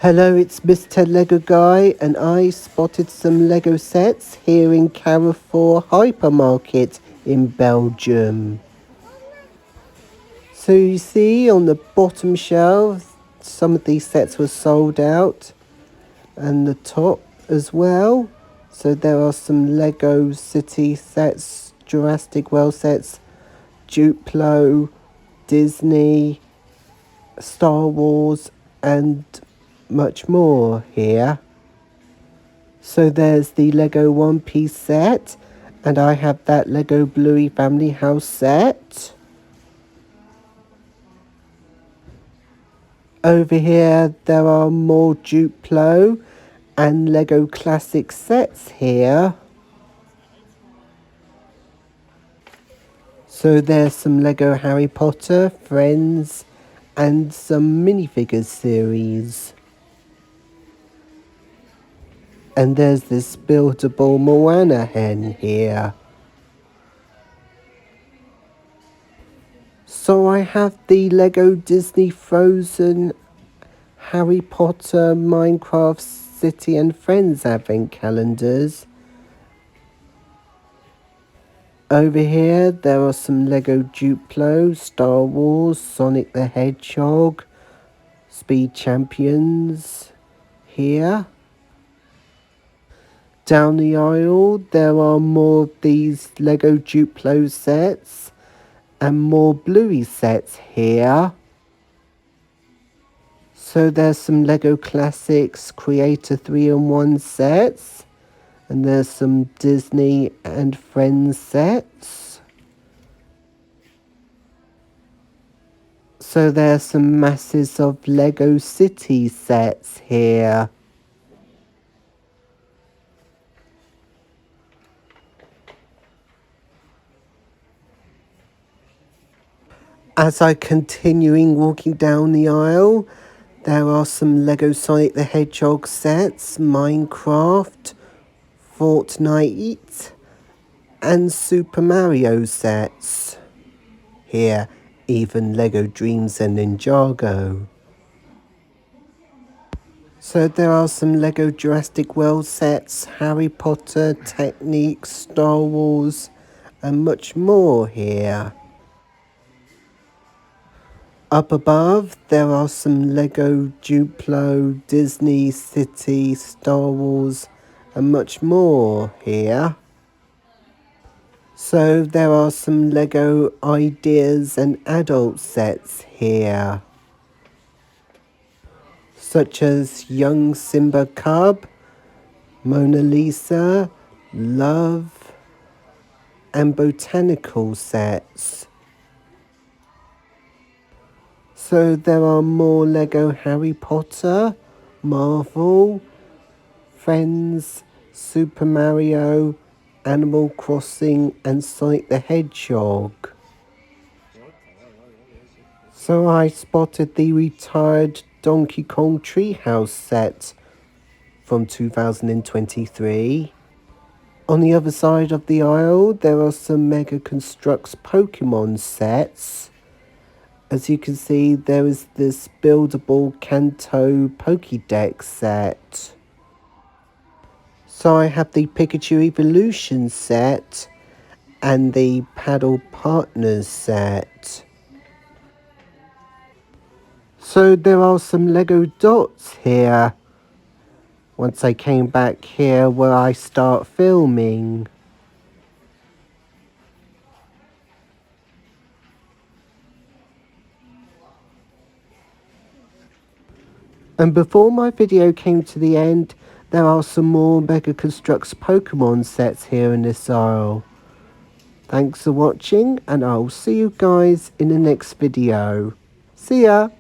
Hello, it's Mr. Lego Guy, and I spotted some Lego sets here in Carrefour Hypermarket in Belgium. So you see on the bottom shelf, some of these sets were sold out, and the top as well. So there are some Lego City sets, Jurassic World sets, Duplo, Disney, Star Wars, and much more here. So there's the Lego One Piece set, and I have that Lego Bluey Family House set. Over here there are more Duplo and Lego Classic sets here. So there's some Lego Harry Potter, Friends, and some minifigures series. And there's this buildable Moana hen here. So I have the Lego Disney Frozen, Harry Potter, Minecraft City and Friends advent calendars. Over here there are some Lego Duplo, Star Wars, Sonic the Hedgehog, Speed Champions here. Down the aisle there are more of these Lego Duplo sets and more Bluey sets here. So there's some Lego Classics Creator 3-in-1 sets, and there's some Disney and Friends sets. So there's some masses of Lego City sets here. As I continuing walking down the aisle, there are some Lego Sonic the Hedgehog sets, Minecraft, Fortnite, and Super Mario sets here, even Lego Dreams and Ninjago. So there are some Lego Jurassic World sets, Harry Potter, Technique, Star Wars, and much more here. Up above, there are some Lego Duplo, Disney, City, Star Wars, and much more here. So there are some Lego Ideas and Adult sets here, such as Young Simba Cub, Mona Lisa, Love, and Botanical sets. So there are more Lego Harry Potter, Marvel, Friends, Super Mario, Animal Crossing, and Sonic the Hedgehog. So I spotted the retired Donkey Kong Treehouse set from 2023. On the other side of the aisle, there are some Mega Constructs Pokemon sets. As you can see, there is this buildable Kanto Pokédex set. So I have the Pikachu Evolution set and the Paddle Partners set. So there are some Lego dots here. Once I came back here where I start filming. And before my video came to the end, there are some more Mega Constructs Pokemon sets here in this aisle. Thanks for watching, and I'll see you guys in the next video. See ya!